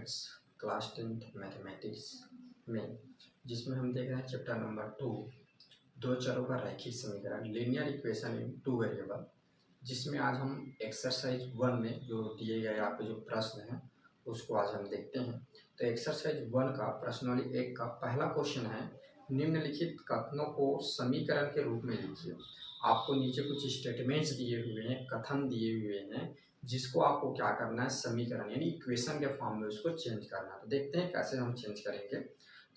Students, class 10th mathematics में जिसमें हम देख रहे हैं चैप्टर नंबर 2, दो चरों का रैखिक समीकरण linear equation in two variable, जिसमें आज हम एक्सरसाइज 1 में जो दिए गए आपके जो प्रश्न हैं उसको आज हम देखते हैं। तो एक्सरसाइज 1 का प्रश्नावली 1 का पहला क्वेश्चन है, निम्नलिखित कथनों को समीकरण के रूप में लिखिए। आपको नीचे कुछ स्टेटमेंट्स दिए हुए हैं, कथन दिए हुए हैं, जिसको आपको क्या करना है, समीकरण यानी इक्वेशन के फॉर्म में उसको चेंज करना है। तो देखते हैं कैसे हम चेंज करेंगे।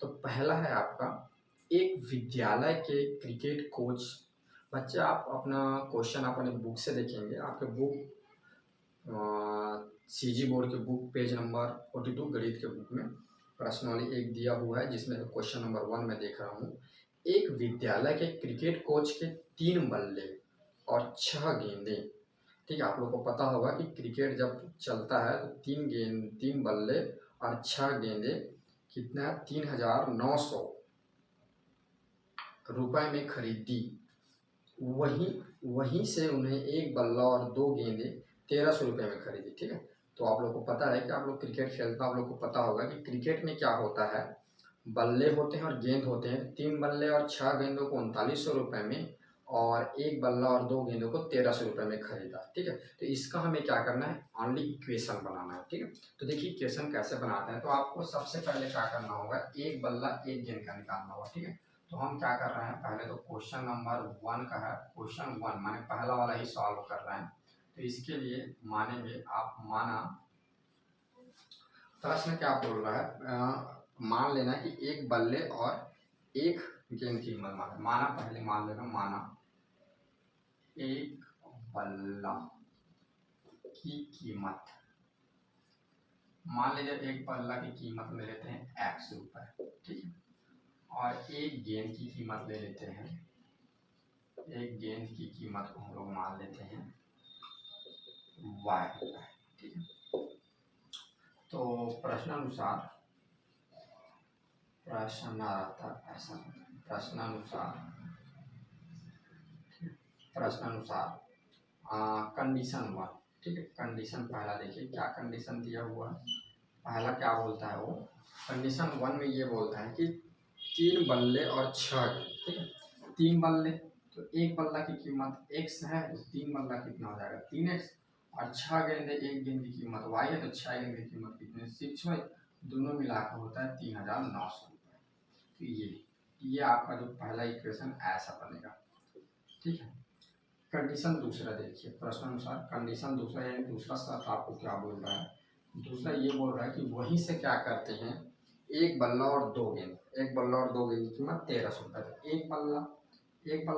तो पहला है आपका, एक विद्यालय के क्रिकेट कोच। बच्चे आप अपना क्वेश्चन अपने बुक से देखेंगे, आपके बुक सीजी बोर्ड के बुक पेज नंबर 42 गणित के बुक में प्रश्नावली 1 दिया हुआ है, जिसमें क्वेश्चन नंबर 1 में देख रहा हूँ। एक विद्यालय के क्रिकेट कोच के 3 बल्ले और 6 गेंदे। ठीक है, आप लोग को पता होगा कि क्रिकेट जब चलता है तो 3 बल्ले और 6 गेंदे कितना 3,900 रुपए में खरीदी। वहीं से उन्हें एक बल्ला और 2 गेंदे 1,300 रुपये में खरीदी। ठीक है, तो आप लोग को पता है कि आप लोग क्रिकेट खेलते हो, आप लोग को पता होगा कि क्रिकेट में क्या होता है, बल्ले होते हैं और गेंद होते हैं। 3 बल्ले और 6 गेंदों को 3900 रुपये में और एक बल्ला और 2 गेंदों को 1,300 रुपये में खरीदा। ठीक है, तो इसका हमें क्या करना है, ओनली इक्वेशन बनाना है। ठीक है, तो देखिए इक्वेशन कैसे बनाते हैं। तो आपको सबसे पहले क्या करना होगा, एक बल्ला एक गेंद का निकालना होगा। ठीक है, तो हम क्या कर रहे हैं, पहले तो क्वेश्चन नंबर 1 का है, क्वेश्चन 1 माने पहला वाला ही सॉल्व कर रहे हैं। तो इसके लिए मानेंगे आप, माना प्रश्न क्या बोल रहा है, मान लेना कि एक बल्ले और एक गेंद की कीमत माना पहले मान लेना, माना एक बल्ला की कीमत, मान लीजिए एक बल्ला की कीमत ले लेते हैं x रुपए। ठीक है, और एक गेंद की कीमत ले लेते हैं, एक गेंद की कीमत को हम लोग मान लेते हैं y रुपए। ठीक है, तो प्रश्नानुसार प्रश्न आता ऐसा, प्रश्नानुसार कंडीशन 1। ठीक है, कंडीशन पहला देखिए क्या कंडीशन दिया हुआ है। पहला क्या बोलता है, वो कंडीशन 1 में ये बोलता है कि 3 बल्ले और 6 गेंद। ठीक है, 3 बल्ले तो एक बल्ला की कीमत x है, तो 3 बल्ला कितना हो जाएगा 3x, और 6 गेंदे एक गेंद की कीमत y है, तो 6 गेंद की कीमत कितनी 6y, दोनों मिलाकर होता है 3,900 रुपये। तो ये आपका जो पहला इक्वेशन ऐसा बनेगा। ठीक है, कंडीशन दूसरा देखिए, प्रश्न अनुसार कंडीशन दूसरा यानी दूसरा शर्त आपको क्या बोल रहा है, दूसरा ये बोल रहा है कि वहीं से क्या करते हैं, एक बल्ला और 2 गेंद, एक बल्ला और 2 गेंद की कीमत 1,300 रुपये। एक बल्ला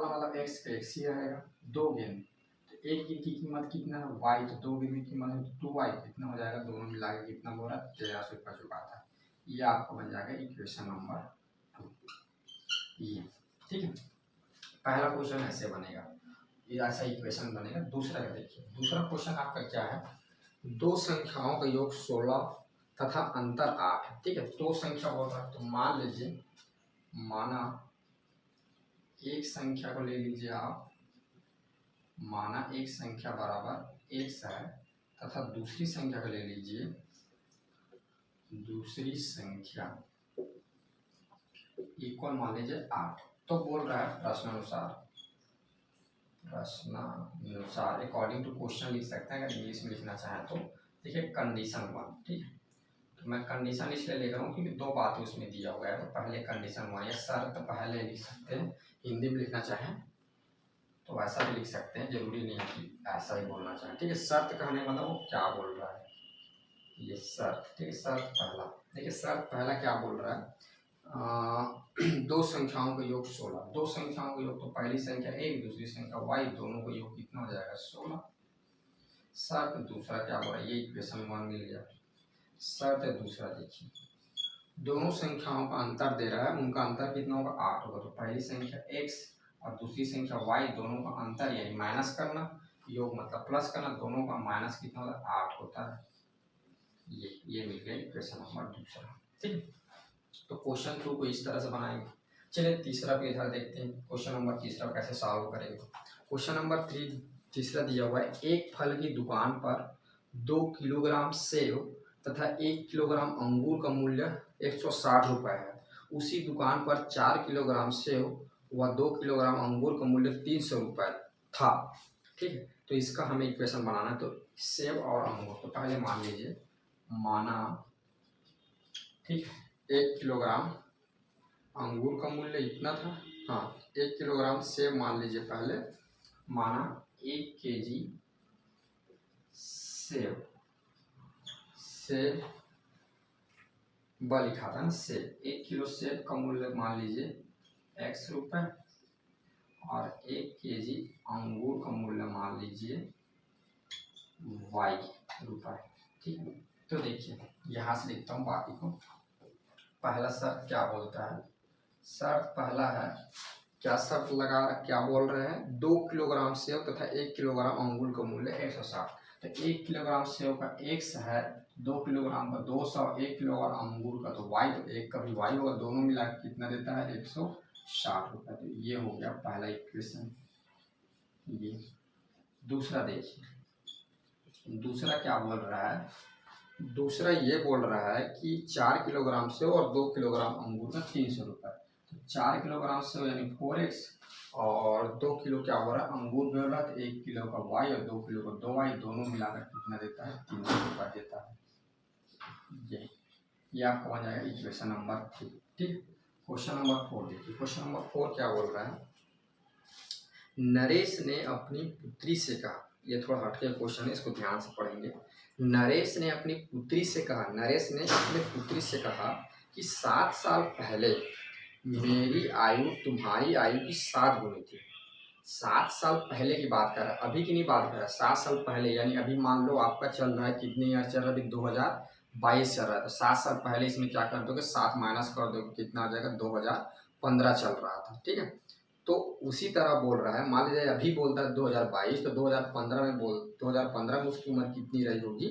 मतलब x का x ही रहेगा, 2 गेंद तो एक गेंद की कीमत कितना है y, तो 2 गेंद की कीमत है 2y, कितना हो जाएगा, दोनों मिला के कितना बोल रहा है 1,300 रुपये चुका था। ये आपको बन जाएगा इक्वेशन नंबर 2। ये ठीक है, पहला क्वेश्चन ऐसे बनेगा, ये ऐसा इक्वेशन बनेगा। दूसरा का देखिए, दूसरा क्वेश्चन आपका क्या है, दो संख्याओं का योग 16 तथा अंतर 8 है। ठीक है, दो संख्या बोल रहा है, तो मान लीजिए, माना एक संख्या को ले लीजिए आप, माना एक संख्या बराबर x है तथा दूसरी संख्या को ले लीजिए, दूसरी संख्या इक्वल मान लीजिए 8। तो बोल रहा है प्रश्नानुसार अकॉर्डिंग टू क्वेश्चन लिख सकते हैं, अगर इंग्लिश में लिखना चाहें तो। देखिए कंडीशन 1। ठीक है, तो मैं कंडीशन इसलिए ले रहा हूँ क्योंकि 2 बातें उसमें दिया हुआ है। तो पहले कंडीशन 1 या शर्त पहले लिख सकते हैं, हिंदी में लिखना चाहें तो ऐसा भी लिख सकते हैं, जरूरी नहीं है कि ऐसा ही बोलना चाहें। ठीक है, शर्त कहने मतलब वो क्या बोल रहा है, ये शर्त। ठीक है, शर्त पहला देखिए, शर्त पहला क्या बोल रहा है, दो संख्याओं का योग 16, दो संख्याओं का योग, तो पहली संख्या 1 दूसरी संख्या y, दोनों का योग कितना हो जाएगा 16। शर्त दूसरा क्या बोल रहा है, ये इक्वेशन 1 मिल गया। शर्त दूसरा देखिए, दोनों संख्याओं का अंतर दे रहा है, उनका अंतर कितना होगा 8 होगा। तो पहली संख्या x और दूसरी संख्या y, दोनों का अंतर यानी माइनस करना, योग मतलब प्लस करना, दोनों का माइनस कितना होता है 8 होता है। ये मिल गया इक्वेशन नंबर दूसरा। ठीक है, तो क्वेश्चन 2 को इस तरह से बनाएंगे। चलिए तीसरा पे इधर देखते हैं, क्वेश्चन नंबर तीसरा कैसे सॉल्व करेंगे। क्वेश्चन नंबर 3 तीसरा दिया हुआ है, एक फल की दुकान पर 2 किलोग्राम सेब तथा 1 किलोग्राम अंगूर का मूल्य 160 रुपये है। उसी दुकान पर 4 किलोग्राम सेव व 2 किलोग्राम अंगूर का मूल्य 300 रुपये था। ठीक है, तो इसका हमें इक्वेशन बनाना है। तो सेव और अंगूर, तो पहले मान लीजिए, माना ठीक है 1 किलोग्राम अंगूर का मूल्य इतना था, हाँ 1 किलोग्राम सेव मान लीजिए, पहले माना 1 केजी सेव, सेव ब लिखा था ना, सेव 1 किलो सेव का मूल्य मान लीजिए x रुपये और 1 केजी अंगूर का मूल्य मान लीजिए y रुपये। ठीक है, तो देखिए यहाँ से लिखता हूँ बाकी को। पहला शर्त क्या बोलता है, शर्त पहला है, क्या शर्त लगा, क्या बोल रहे हैं, 2 किलोग्राम सेव तथा 1 किलोग्राम अंगूर का मूल्य 160। तो 1 किलोग्राम सेव का x है, 2 किलोग्राम का 200, 1 किलोग्राम अंगूर का तो y, तो एक का भी y होगा, दोनों मिला के कितना देता है 160 रुपये। तो ये हो गया पहला इक्वेशन। ये दूसरा देखिए, दूसरा क्या बोल रहा है, दूसरा ये बोल रहा है कि 4 किलोग्राम सेव और 2 किलोग्राम अंगूर का 300 रुपये। तो 4 किलोग्राम सेव यानी 4x और 2 किलो क्या हो रहा है अंगूर बोल रहा है, तो 1 किलो का y और 2 किलो का 2y, दोनों मिलाकर कितना देता है 300 रुपये देता है। ये आपको बन जाएगा इक्वेशन नंबर 3। ठीक, क्वेश्चन नंबर 4 देखिए। क्वेश्चन नंबर 4 क्या बोल रहा है, नरेश ने अपनी पुत्री से कहा, ये थोड़ा हटके क्वेश्चन है, इसको ध्यान से पढ़ेंगे। नरेश ने अपनी पुत्री से कहा, नरेश ने अपनी पुत्री से कहा कि 7 साल पहले मेरी आयु तुम्हारी आयु की 7 गुनी थी। 7 साल पहले की बात कर रहा है, अभी की नहीं बात कर रहा है, 7 साल पहले, यानी अभी मान लो आपका चल रहा है, कितने ईयर चल रहा है, अभी 2022 चल रहा है, तो 7 साल पहले इसमें क्या कर दोगे, 7 माइनस कर दोगे, कितना आ जाएगा 2015 चल रहा था। ठीक है, तो उसी तरह बोल रहा है, मान लीजिए अभी बोलता है 2022, तो 2015 में 2015 में उसकी उम्र कितनी रही होगी,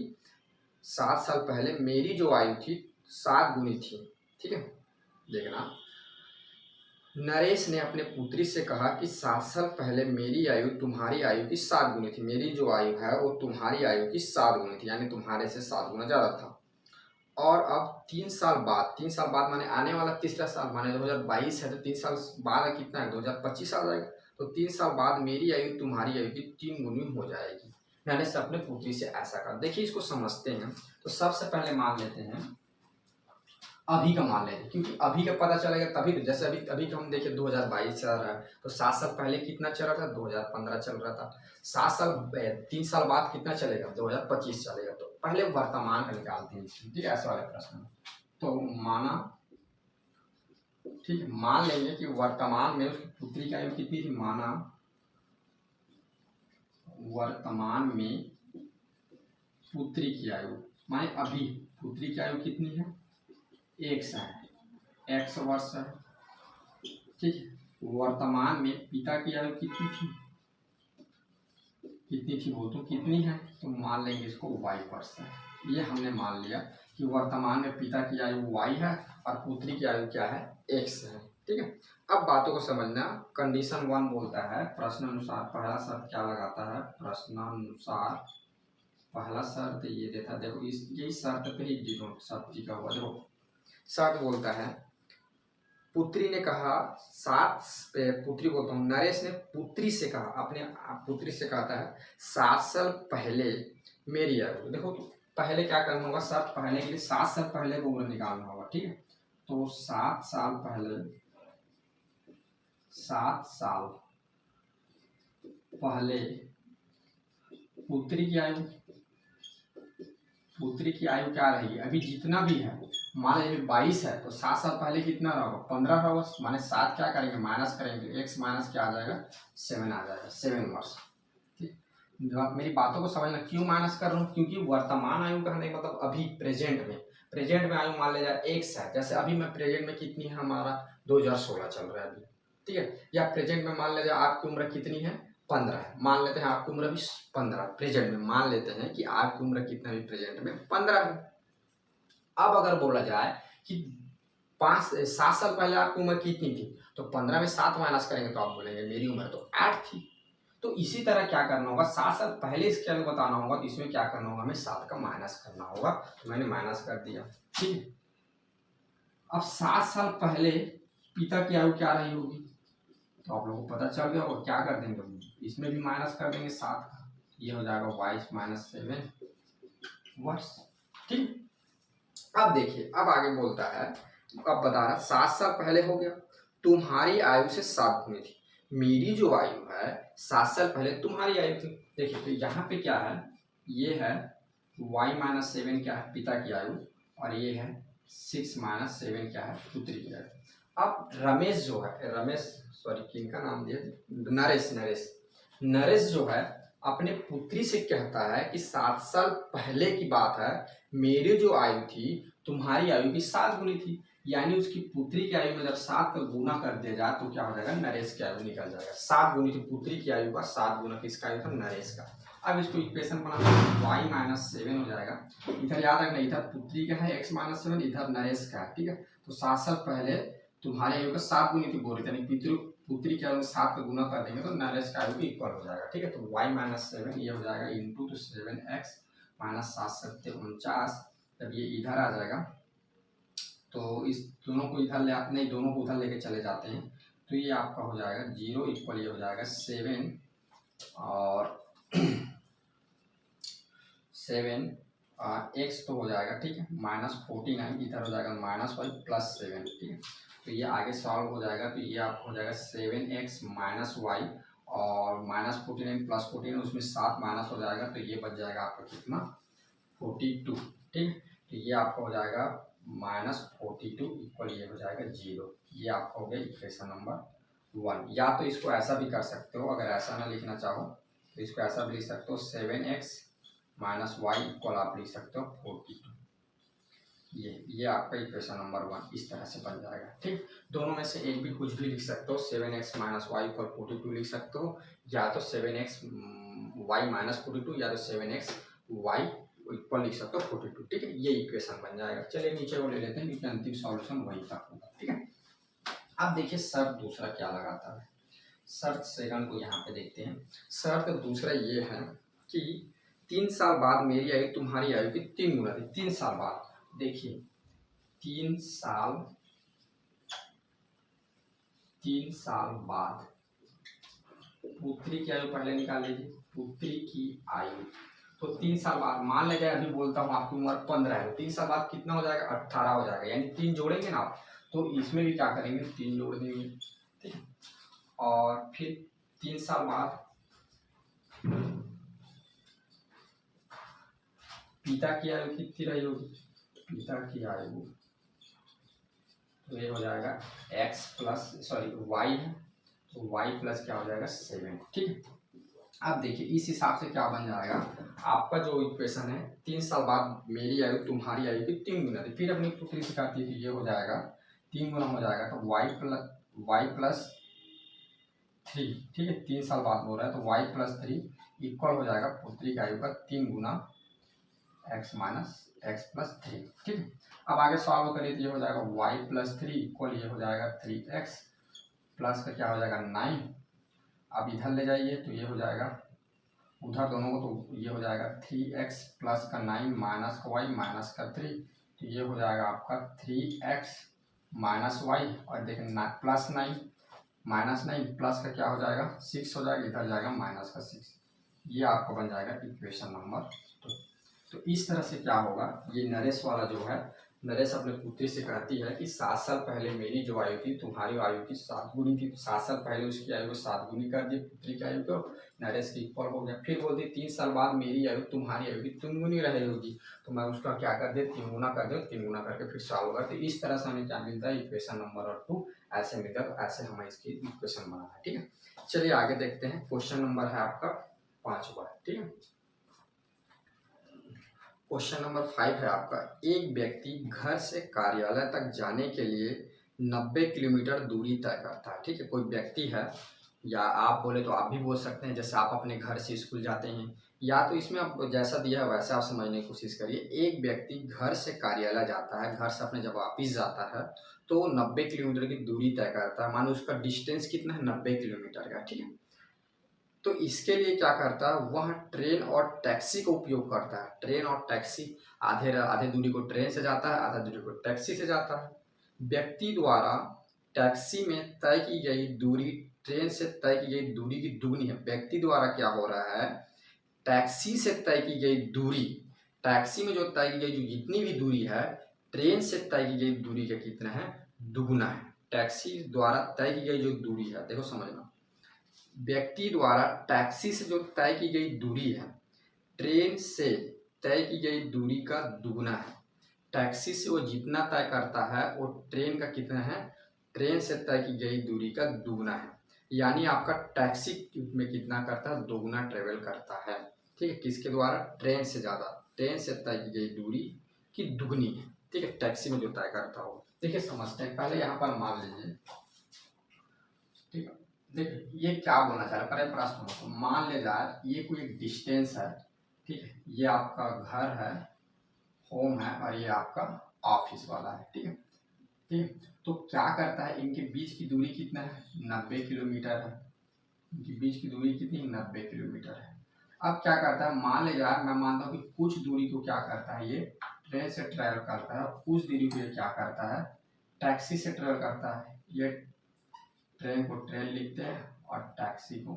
7 साल पहले मेरी जो आयु थी 7 गुनी थी। ठीक है, देखना, नरेश ने अपने पुत्री से कहा कि 7 साल पहले मेरी आयु तुम्हारी आयु की 7 गुनी थी। मेरी जो आयु है वो तुम्हारी आयु की 7 गुनी थी, यानी तुम्हारे से 7 गुना ज़्यादा था। और अब 3 साल बाद, 3 साल बाद माने आने वाला तीसरा साल, माने 2022 है, तो 3 साल बाद कितना है 2025 आ जाएगा। तो 3 साल बाद मेरी आयु तुम्हारी आयु की 3 गुनी हो जाएगी। मैंने से अपने पुत्री से ऐसा कहा। देखिए इसको समझते हैं। तो सबसे पहले मान लेते हैं, अभी का मान लेते हैं, क्योंकि अभी का पता चलेगा तभी तो। जैसे अभी का हम देखें 2022 चल रहा है, तो 7 साल पहले कितना चल रहा था, 2015 चल रहा था। 7 साल 3 साल बाद कितना चलेगा, 2025 चलेगा। तो पहले वर्तमान का निकालते हैं, ठीक है, ऐसा वाले प्रश्न। तो माना, ठीक है, मान लेंगे कि वर्तमान में उसकी पुत्री की आयु कितनी थी, माना वर्तमान में पुत्री की आयु, माने अभी पुत्री की आयु कितनी है, x है, x वर्ष है। ठीक है, वर्तमान में पिता की आयु कितनी थी, वो तो कितनी है, तो मान लेंगे इसको y वर्ष है। ये हमने मान लिया कि वर्तमान में पिता की आयु y है और पुत्री की आयु क्या है, x है। ठीक है, अब बातों को समझना। कंडीशन 1 बोलता है, प्रश्न अनुसार पहला शर्त क्या लगाता है, प्रश्नानुसार पहला शर्त ये देता, देखो इस यही शर्त पे ही शर्त टिका हुआ। देखो शर्त बोलता है, पुत्री ने कहा, पुत्री बोलता हूँ, नरेश ने पुत्री से कहा, अपने पुत्री से कहता है 7 साल पहले मेरी आयु। देखो तो पहले क्या करना होगा, शर्त पहले के लिए 7 साल पहले को उम्र निकालना होगा। ठीक है, तो 7 साल पहले, 7 साल पहले पुत्री की आयु, पुत्री की आयु क्या रहेगी, अभी जितना भी है, मान लीजिए 22 है, तो 7 साल पहले कितना रहोगा, 15 रहोगा, माने 7 क्या करेंगे, माइनस करेंगे, x माइनस क्या आ जाएगा, 7 आ जाएगा, 7 वर्ष। ठीक, मेरी बातों को समझना, क्यों माइनस कर रहा हूँ, क्योंकि वर्तमान आयु कहने का मतलब अभी प्रेजेंट में आयु मान लिया जाए x है। जैसे अभी मैं प्रेजेंट में कितनी है, हमारा 2016 चल रहा है अभी। ठीक है, या प्रेजेंट में मान लिया जाए आपकी उम्र कितनी है, 15 है, मान लेते हैं आपकी उम्र भी 15 प्रेजेंट में, मान लेते हैं कि आपकी उम्र कितना भी प्रेजेंट में 15 है। अब अगर बोला जाए कि 7 साल पहले आपकी उम्र कितनी थी, तो 15 में 7 माइनस करेंगे तो आप बोलेंगे मेरी उम्र तो 8 थी। तो इसी तरह क्या करना होगा, 7 साल पहले इसके आयु बताना होगा, तो इसमें क्या करना होगा, हमें 7 का माइनस करना होगा। तो मैंने माइनस कर दिया, ठीक है। अब 7 साल पहले पिता की आयु क्या रही होगी, तो आप लोगों को पता चल गया होगा। क्या कर देंगे, इसमें भी माइनस कर देंगे 7 का, ये हो जाएगा 22 - 7 वर्ष, ठीक। अब देखिए, अब आगे बोलता है, अब बता रहा 7 साल पहले हो गया, तुम्हारी आयु से 7 गुनी थी। मेरी जो आयु है 7 साल पहले तुम्हारी आयु थी। देखिए तो यहाँ पे क्या है, ये है y - 7 क्या है, पिता की आयु, और ये है 6 - 7 क्या है, पुत्री की आयु। अब रमेश जो है, सॉरी किनका नाम दिया, नरेश जो है अपने पुत्री से कहता है कि 7 साल पहले की बात है, मेरी जो आयु थी तुम्हारी आयु की 7 गुनी थी। यानी उसकी पुत्री की आयु में जब 7 का गुना कर दिया जाए तो क्या हो जाएगा, नरेश की आयु निकल जाएगा। 7 गुनी थी पुत्री की आयु का, 7 गुना किसका आयु था, नरेश का। अब इसको इक्वेशन बनाना y - 7 हो जाएगा। इधर याद रखना, इधर पुत्री का है x - 7, इधर नरेश का है, ठीक है। तो 7 साल पहले तुम्हारी आयु का 7 गुनी थी बोल रही थी, पुत्री की आयु में 7 का गुना कर देंगे तो नरेश का आयु भी इक्वल हो जाएगा, ठीक है। तो y - 7 ये हो जाएगा इंटू तो 7x - 7 × 7 = 49। जब ये इधर आ जाएगा तो इस दोनों को इधर ले नहीं, दोनों को उधर लेके चले जाते हैं, तो ये आपका हो जाएगा 0 इक्वल ये हो जाएगा 7 और 7 x तो हो जाएगा, ठीक है, -49, इधर हो जाएगा -y + 7, ठीक है। तो ये आगे सॉल्व हो जाएगा, तो ये आपको हो जाएगा 7x - y और -49 + 14, उसमें 7 माइनस हो जाएगा, तो ये बच जाएगा आपका कितना, 42, ठीक है। तो ये आपका हो जाएगा -42 इक्वल ये हो जाएगा 0। ये आपका हो गया इक्वेशन नंबर 1। या तो इसको ऐसा भी कर सकते हो, अगर ऐसा ना लिखना चाहो तो इसको ऐसा भी लिख सकते हो, 7x - y इक्वल आप लिख सकते हो 42। ये आपका इक्वेशन नंबर 1 इस तरह से बन जाएगा, ठीक। दोनों में से एक भी कुछ भी लिख सकते हो, 7x - y इक्वल 42 लिख सकते हो, या तो 7x y - 42 या तो 7x y इक्वल लिख सकते हो 42, ठीक है। ये इक्वेशन बन जाएगा। चलिए नीचे वो ले लेते हैं क्योंकि अंतिम सॉल्यूशन वही तक होगा, ठीक है। अब देखिए शर्त दूसरा क्या लगाता है, शर्त सेकंड को यहाँ पे देखते हैं। शर्त दूसरा ये है कि 3 साल बाद मेरी आयु तुम्हारी आयु की 3 गुना थी। 3 साल बाद, देखिए 3 साल बाद पुत्री की आयु पहले निकाल लीजिए, पुत्री की आयु। तो 3 साल बाद मान लीजिए, अभी बोलता हूँ आपकी उम्र 15 है, 3 साल बाद कितना हो जाएगा, 18 हो जाएगा। यानी 3 जोड़ेंगे ना आप, तो इसमें भी क्या करेंगे, 3 जोड़ देंगे, ठीक है। और फिर 3 साल बाद पिता की आयु कितनी रही होगी, पिता की आयु तो ये हो जाएगा x प्लस सॉरी y है, तो y प्लस क्या हो जाएगा 7, ठीक है। अब देखिए इस हिसाब से क्या बन जाएगा, आपका जो इक्वेशन है 3 साल बाद मेरी आयु तुम्हारी आयु की 3 गुना थी, फिर अपनी पुत्री से कहती है कि ये हो जाएगा 3 गुना हो जाएगा, तो y प्लस 3, ठीक है। 3 साल बाद बोल रहा है तो y प्लस 3 इक्वल हो जाएगा पुत्री की आयु का 3 गुना x प्लस 3, ठीक है। अब आगे सॉल्व करिए तो ये हो जाएगा y प्लस 3 इक्वल ये हो जाएगा 3x प्लस का क्या हो जाएगा 9। अब इधर ले जाइए तो ये हो जाएगा उधर दोनों को, तो ये हो जाएगा 3x प्लस का 9 माइनस का y माइनस का 3, तो ये हो जाएगा आपका 3x माइनस y, और देखें प्लस 9 माइनस 9 प्लस का क्या हो जाएगा 6 हो जाएगा, इधर जाएगा माइनस का 6। ये आपको बन जाएगा इक्वेशन नंबर 2। तो इस तरह से क्या होगा, ये नरेश वाला जो है, नरेश अपने पुत्री से कहती है कि 7 साल पहले मेरी जो आयु थी तुम्हारी आयु की 7 गुनी थी, तो 7 साल पहले उसकी आयु को 7 गुनी कर दी पुत्री की आयु को, नरेश की इक्वल हो गया। फिर बोलती 3 साल बाद मेरी आयु तुम्हारी आयु की 3 गुनी रही होगी, तो मैं उसका क्या कर दे 3 गुना कर दे, 3 गुना करके फिर सॉल्व कर। तो इस तरह से हमें क्या मिलता है, इक्वेशन नंबर 2 ऐसे मिलता है। तो ऐसे हमें इसकी इक्वेशन बनाना है, ठीक है। चलिए आगे देखते हैं, क्वेश्चन नंबर है आपका 5वां, ठीक है। क्वेश्चन नंबर 5 है आपका, एक व्यक्ति घर से कार्यालय तक जाने के लिए 90 किलोमीटर दूरी तय करता है, ठीक है। कोई व्यक्ति है, या आप बोले तो आप भी बोल सकते हैं जैसे आप अपने घर से स्कूल जाते हैं, या तो इसमें आप जैसा दिया है वैसे आप समझने की कोशिश करिए। एक व्यक्ति घर से कार्यालय जाता है, घर से अपने जब वापिस जाता है तो 90 किलोमीटर की दूरी तय करता है, मानो उसका डिस्टेंस कितना है 90 किलोमीटर का, ठीक है। तो इसके लिए क्या करता है, वह ट्रेन और टैक्सी का उपयोग करता है। ट्रेन और टैक्सी, आधे आधे दूरी को ट्रेन से जाता है, आधा दूरी को टैक्सी से जाता है। व्यक्ति द्वारा टैक्सी में तय की गई दूरी ट्रेन से तय की गई दूरी की दुगनी है। व्यक्ति द्वारा क्या हो रहा है, टैक्सी से तय की गई दूरी, टैक्सी में जो तय की गई जो जितनी भी दूरी है, ट्रेन से तय की गई दूरी का कितना है, दुगुना है। टैक्सी द्वारा तय की गई जो दूरी है, देखो समझना, व्यक्ति द्वारा टैक्सी से जो तय की गई दूरी है, ट्रेन से तय की गई दूरी का दुगुना है। टैक्सी से वो जितना तय करता है वो ट्रेन का कितना है, ट्रेन से तय की गई दूरी का दुगुना है। यानी आपका टैक्सी में कितना करता है, दोगुना ट्रेवल करता है। ठीक है, किसके द्वारा, ट्रेन से ज़्यादा, ट्रेन से तय की गई दूरी की दुगनी है। ठीक है, टैक्सी में जो तय करता हो। देखिए समझते हैं, पहले यहाँ पर मान लीजिए, ठीक है, देखिए ये क्या बोलना चाह रहा है, पहले प्रश्न मान ले जाए ये कोई एक डिस्टेंस है। ठीक है, ये आपका घर है, होम है, और ये आपका ऑफिस वाला है। ठीक है, ठीक, तो क्या करता है, इनके बीच की दूरी कितना है, 90 किलोमीटर है। इनके बीच की दूरी कितनी, 90 किलोमीटर है। अब क्या करता है, मान ले जाए, मैं मानता हूँ कि कुछ दूरी को क्या करता है, ये ट्रेन से ट्रेवल करता है, और कुछ दूरी को ये क्या करता है, टैक्सी से ट्रेवल करता है। ये ट्रेन को ट्रेन लिखते हैं और टैक्सी को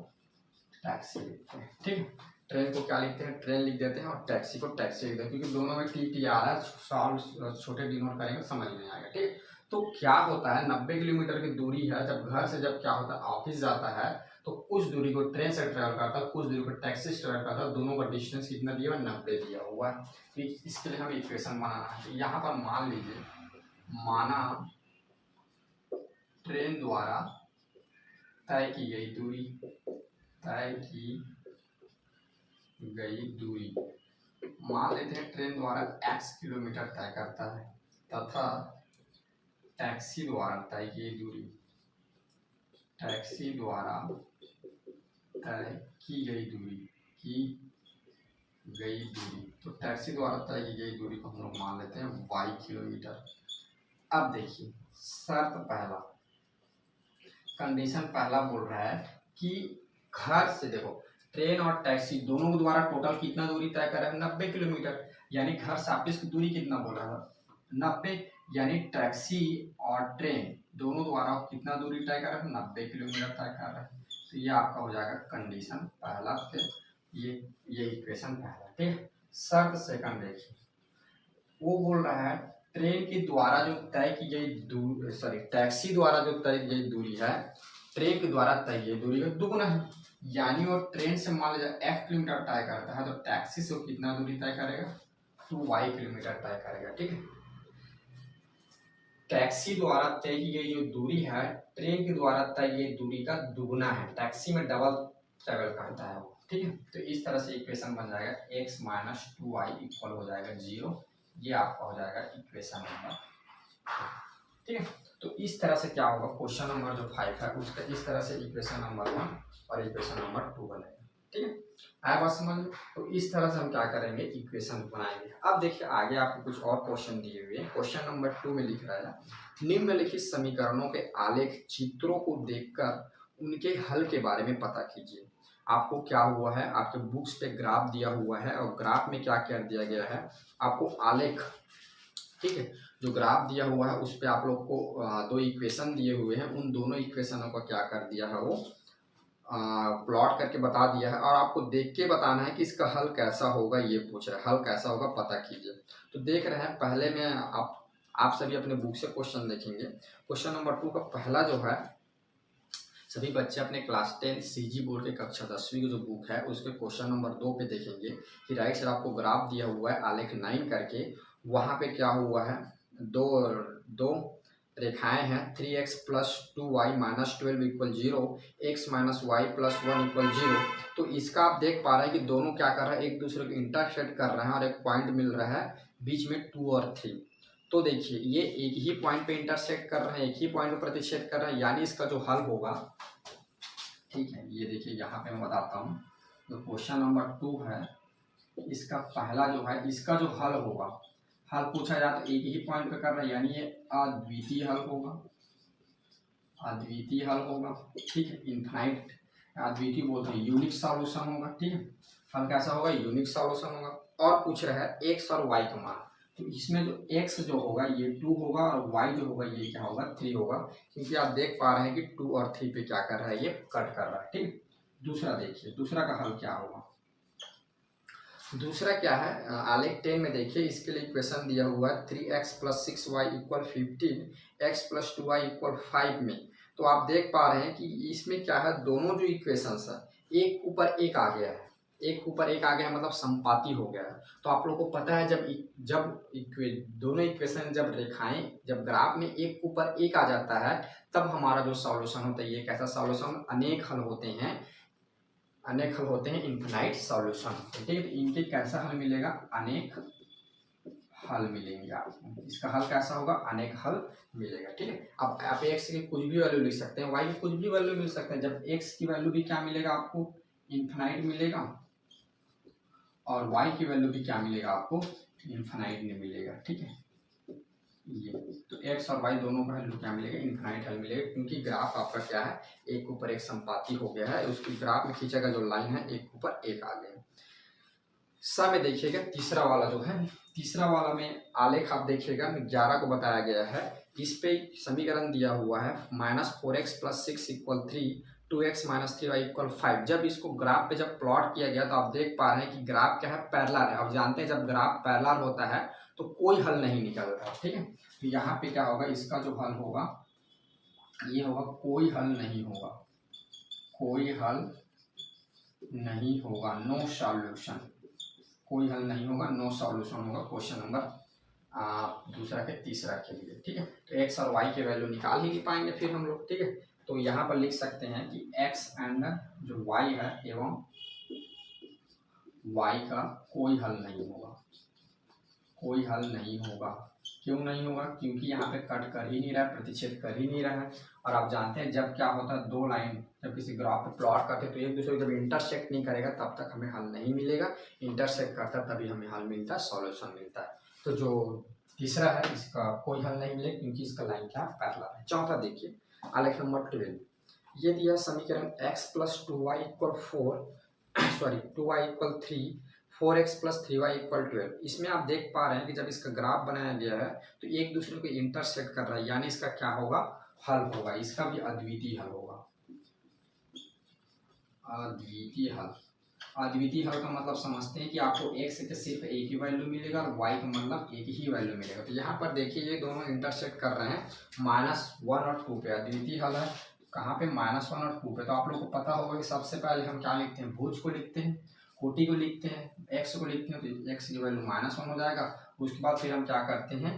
टैक्सी लिखते हैं। ठीक, ट्रेन को क्या लिखते हैं, ट्रेन लिख देते हैं, और टैक्सी को टैक्सी लिखते हैं, क्योंकि दोनों में टी आ रहा है, सॉल्व छोटे डिनोट करेंगे समझ में आएगा। ठीक, तो क्या होता है, 90 किलोमीटर की दूरी है, जब घर से जब क्या होता है ऑफिस जाता है, तो कुछ दूरी को ट्रेन से ट्रेवल करता है, कुछ दूरी को टैक्सी से ट्रेवल करता है, दोनों का डिस्टेंस कितना दिया हुआ है, 90 दिया हुआ है। तो इसके लिए हमें इक्वेशन बनाना है। तो यहाँ पर मान लीजिए, माना ट्रेन द्वारा तय की गई दूरी, तय की गई दूरी, मान लेते हैं ट्रेन द्वारा x किलोमीटर तय करता है, तथा टैक्सी द्वारा तय की दूरी, टैक्सी द्वारा तय की गई दूरी, तो टैक्सी द्वारा तय की गई दूरी को हम लोग मान लेते हैं y किलोमीटर। अब देखिए शर्त पहला, कंडीशन पहला बोल रहा है कि घर से, देखो ट्रेन और टैक्सी दोनों के द्वारा टोटल कितना दूरी तय कर रहा है, 90 किलोमीटर। यानी घर से ऑफिस की दूरी कितना बोल रहा है, 90। यानी टैक्सी और ट्रेन दोनों द्वारा कितना दूरी तय कर रहा है, 90 किलोमीटर तय कर रहा है। तो ये आपका हो जाएगा कंडीशन पहला, ये इक्वेशन पहला। ठीक, शर्त सेकंड देखिए, वो बोल रहा है ट्रेन के द्वारा जो तय की गई दूरी, सॉरी टैक्सी द्वारा जो तय की गई दूरी है, ट्रेन के द्वारा तय की गई दूरी का दुगुना है। यानी वो ट्रेन से मान लीजिए 1 किलोमीटर तय करता है, तो टैक्सी से वो कितना दूरी तय करेगा, 2y किलोमीटर तय करेगा। ठीक है, टैक्सी द्वारा तय की गई जो दूरी है, ट्रेन के द्वारा तय की गई दूरी का दुगुना है। टैक्सी में डबल ट्रेवल करता है वो। ठीक है, तो इस तरह से इक्वेशन बन जाएगा x माइनस 2y इक्वल हो जाएगा 0। ये आपका हो जाएगा इक्वेशन नंबर। ठीक है, तो इस तरह से क्या होगा, क्वेश्चन नंबर जो 5 है उसका इस तरह से इक्वेशन नंबर 1 और इक्वेशन नंबर 2 बनेगा। ठीक है, आया बात समझ में। तो इस तरह से हम क्या करेंगे, इक्वेशन बनाएंगे। अब देखिए आगे आपको कुछ और क्वेश्चन दिए हुए हैं। क्वेश्चन नंबर 2 में लिख रहा है, निम्नलिखित समीकरणों के आलेख चित्रों को देखकर उनके हल के बारे में पता कीजिए। आपको क्या हुआ है, आपके बुक्स पे ग्राफ दिया हुआ है, और ग्राफ में क्या क्या दिया गया है, आपको आलेख, ठीक है, जो ग्राफ दिया हुआ है उस पे आप लोग को 2 इक्वेशन दिए हुए हैं, उन दोनों इक्वेशनों का क्या कर दिया है, वो प्लॉट करके बता दिया है, और आपको देख के बताना है कि इसका हल कैसा होगा। ये पूछ रहा है हल कैसा होगा पता कीजिए। तो देख रहे हैं, पहले में आप सभी अपने बुक से क्वेश्चन देखेंगे। क्वेश्चन नंबर 2 का पहला जो है, सभी बच्चे अपने क्लास 10 सीजी बोर्ड के कक्षा 10वीं की जो बुक है उसके क्वेश्चन नंबर 2 पे देखेंगे कि राइट साइड आपको ग्राफ दिया हुआ है आलेख 9 करके। वहाँ पे क्या हुआ है, दो रेखाएं हैं, 3x plus 2y minus 12 equal 0, x minus y plus 1 equal 0। तो इसका आप देख पा रहे हैं कि दोनों क्या कर रहे हैं, एक दूसरे को इंटरसेक्ट कर रहे हैं, और एक पॉइंट मिल रहा है बीच में 2 और 3। तो देखिए ये एक ही पॉइंट पे इंटरसेक्ट कर रहे हैं, एक ही पॉइंट पे प्रतिच्छेद कर रहे हैं, यानी इसका जो हल होगा, ठीक है, ये देखिए यहाँ पे मैं बताता हूँ। जो क्वेश्चन नंबर 2 है, इसका पहला जो है, इसका जो हल होगा, हल पूछा जाए तो एक ही पॉइंट पे कर रहा है, यानी ये अद्वितीय हल होगा, अद्वितीय हल होगा। ठीक है, इनफाइनाइट अद्वितीय बोलते हैं, यूनिक सॉल्यूशन होगा। ठीक है, हल कैसा होगा, यूनिक सॉल्यूशन होगा। और पूछ रहा है एक्स और वाई का मान, तो इसमें जो एक्स जो होगा ये 2 होगा और वाई जो होगा ये क्या होगा, 3 होगा, क्योंकि आप देख पा रहे हैं कि 2 और 3 पे क्या कर रहा है, ये कट कर रहा है। ठीक है, दूसरा देखिए, दूसरा का हल क्या होगा। दूसरा क्या है, आलेख 10 में देखिए, इसके लिए इक्वेशन दिया हुआ है 3x + 6y = 15, x + 2y = 5 में। तो आप देख पा रहे हैं कि इसमें क्या है, दोनों जो इक्वेशंस है एक ऊपर एक आ गया है, एक ऊपर एक आ गया है, मतलब संपाती हो गया है। तो आप लोगों को पता है दोनों इक्वेशन जब रेखाएं जब ग्राफ में एक ऊपर एक आ जाता है तब हमारा जो सॉल्यूशन होता है, ये कैसा सॉल्यूशन, अनेक हल होते हैं, अनेक हल होते हैं, इनफिनाइट सॉल्यूशन। ठीक है, तो इनके कैसा हल मिलेगा, अनेक हल मिलेंगे आपको। इसका हल कैसा होगा, अनेक हल मिलेगा। ठीक है, अब आप एक्स की कुछ भी वैल्यू लिख सकते हैं, वाई की कुछ भी वैल्यू मिल सकते हैं। जब एक्स की वैल्यू भी क्या मिलेगा आपको, इनफिनाइट मिलेगा, और वाई की वैल्यू भी क्या मिलेगा आपको, इनफिनाइट नहीं मिलेगा। ठीक है, ये तो एक्स और वाई दोनों का वैल्यू क्या मिलेगा, इनफिनाइट हल मिलेगा, क्योंकि ग्राफ आपका क्या है, एक ऊपर एक संपाती हो गया है। उसकी ग्राफ में खींचा गया जो लाइन है एक ऊपर एक आ गया। सा में देखिएगा तीसरा वाला जो है, तीसरा वाला में आलेख आप देखिएगा 11 को बताया गया है। इस पे समीकरण दिया हुआ है -4x + 6 = 3, 2x - 3y = 5। जब इसको ग्राफ पे जब प्लॉट किया गया तो आप देख पा रहे हैं कि ग्राफ क्या है, पैरेलल है। अब जानते हैं जब ग्राफ पैरेलल होता है तो कोई हल नहीं निकलता। ठीक है, तो यहाँ पे क्या होगा, इसका जो हल होगा ये होगा, कोई हल नहीं होगा, कोई हल नहीं होगा, नो सॉल्यूशन, कोई हल नहीं होगा, नो सॉल्यूशन होगा क्वेश्चन नंबर दूसरा के तीसरा के लिए। ठीक है, तो एक्स और वाई के वैल्यू निकाल ही नहीं पाएंगे फिर हम लोग। ठीक है, तो यहाँ पर लिख सकते हैं कि एक्स एंड जो वाई है एवं वाई का कोई हल नहीं होगा, कोई हल नहीं होगा। क्यों नहीं होगा, क्योंकि यहाँ पे कट कर ही नहीं रहा है, प्रतिच्छेद कर ही नहीं रहा है। और आप जानते हैं जब क्या होता है, दो लाइन जब किसी ग्राफ पे प्लॉट करते हैं तो एक दूसरे को जब इंटरसेक्ट नहीं करेगा तब तक हमें हल नहीं मिलेगा, इंटरसेक्ट करता है तभी हमें हल मिलता है, सॉल्यूशन मिलता है। तो जो तीसरा है इसका कोई हल नहीं मिलेगा, क्योंकि इसका लाइन क्या पैरेलल है। चौथा देखिए, आलेख नंबर 12, ये दिया समीकरण x + 2y = 4, sorry 2y = 3, 4x + 3y = 12। इसमें आप देख पा रहे हैं कि जब इसका ग्राफ बनाया गया है तो एक दूसरे को इंटरसेक्ट कर रहा है, यानी इसका क्या होगा, हल होगा। इसका भी अद्वितीय हल होगा, अद्वितीय हल। अद्वितीय हल का मतलब समझते हैं कि आपको x के सिर्फ एक ही वैल्यू मिलेगा और y का मतलब एक ही वैल्यू मिलेगा। तो यहाँ पर देखिए ये दोनों इंटरसेक्ट कर रहे हैं -1 और 2 पे, अद्वितीय हल है कहाँ पे, -1 और 2 पे। तो आप लोग को पता होगा कि सबसे पहले हम क्या लिखते हैं, भुज को लिखते हैं, कोटि को लिखते हैं, x को लिखते हैं, तो x की वैल्यू -1 हो जाएगा। उसके बाद फिर हम क्या करते हैं,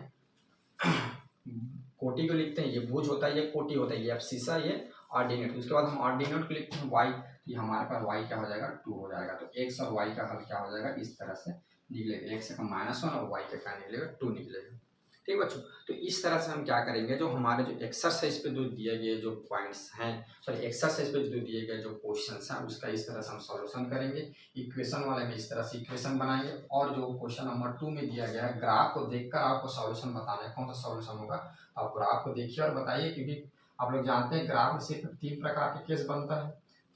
कोटि को लिखते हैं, ये भुज होता है, ये कोटि होता है, ये एब्सिसा, ये ऑर्डिनेट। उसके बाद हम ऑर्डिनेट को लिखते हैं y, तो हमारे पास y क्या हो जाएगा, 2 हो जाएगा। तो x और y का हल क्या हो जाएगा, इस तरह से निकलेगा, x का -1 और y का क्या निकलेगा, 2 निकलेगा। ठीक बच्चों, तो इस तरह से हम क्या करेंगे, जो हमारे जो एक्सरसाइज पे जो दिए गए जो पॉइंट्स हैं, सॉरी एक्सरसाइज पे जो दिए गए जो क्वेश्चंस हैं उसका इस तरह से हम सॉल्यूशन करेंगे। इक्वेशन वाले में इस तरह से इक्वेशन बनाएंगे, और जो क्वेश्चन नंबर 2 में दिया गया है ग्राफ को देखकर आपको सॉल्यूशन बताना है, कौन सा सॉल्यूशन होगा। आप ग्राफ को देखिए और बताइए, क्योंकि आप लोग जानते हैं ग्राफ में सिर्फ 3 प्रकार के केस बनता है।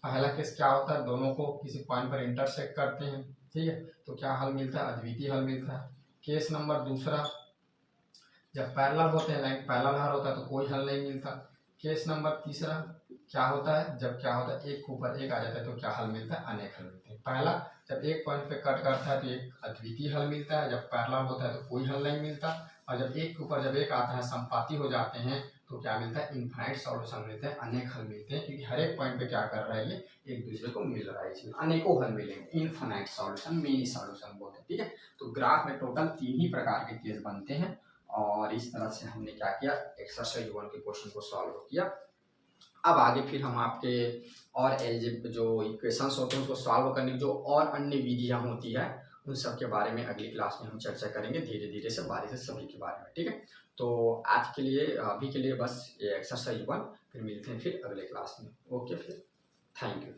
पहला केस क्या होता है, दोनों को किसी पॉइंट पर इंटरसेक्ट करते हैं, ठीक है, तो क्या हल मिलता है, अद्वितीय हल मिलता है। केस नंबर दूसरा, जब पैरेलल होते हैं, लाइन पैरेलल हल होता है तो कोई हल नहीं मिलता। केस नंबर तीसरा क्या होता है, जब क्या होता है एक के ऊपर एक आ जाता है तो क्या हल मिलता है, अनेक हल मिलते हैं। पहला, जब एक पॉइंट पे कट करता है तो एक अद्वितीय हल मिलता है, जब पैरेलल होता है तो कोई हल नहीं मिलता, और जब एक के ऊपर जब एक आता है, संपाती हो जाते हैं, तो क्या मिलता है, इनफाइनाइट सॉल्यूशन मिलते हैं, अनेक हल मिलते हैं, क्योंकि हर एक पॉइंट पे क्या कर रहा है, ये एक दूसरे को मिल रहा है, इसमें अनेकों हल मिलेंगे, इनफाइनाइट सॉल्यूशन, मिनी सॉल्यूशन बोलते हैं। ठीक है, तो ग्राफ में टोटल 3 ही प्रकार के केस बनते हैं, और इस तरह से हमने क्या किया, एक्सरसाइज 1 के क्वेश्चन को सॉल्व किया। अब आगे फिर हम आपके और एलजेब्रा जो इक्वेशंस होते हैं उसको सॉल्व करने की जो और अन्य विधियां होती है उन सब के बारे में अगली क्लास में हम चर्चा करेंगे, धीरे धीरे से बारी से सभी के बारे में। ठीक है, तो आज के लिए अभी के लिए बस ये एक्सरसाइज 1, फिर मिलते हैं फिर अगले क्लास में। ओके, फिर थैंक यू।